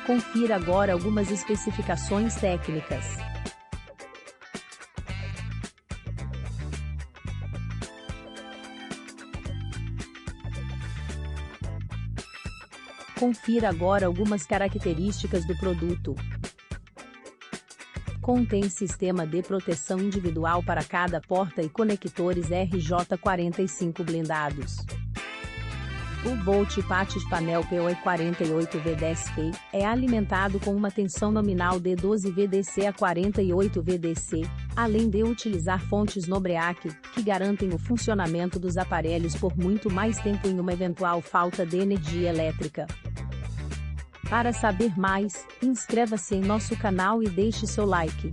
Confira agora algumas especificações técnicas. Confira agora algumas características do produto. Contém sistema de proteção individual para cada porta e conectores RJ45 blindados. O Volt Patis Panel PoE48VDSP é alimentado com uma tensão nominal de 12 VDC a 48 VDC, além de utilizar fontes Nobreak, que garantem o funcionamento dos aparelhos por muito mais tempo em uma eventual falta de energia elétrica. Para saber mais, inscreva-se em nosso canal e deixe seu like.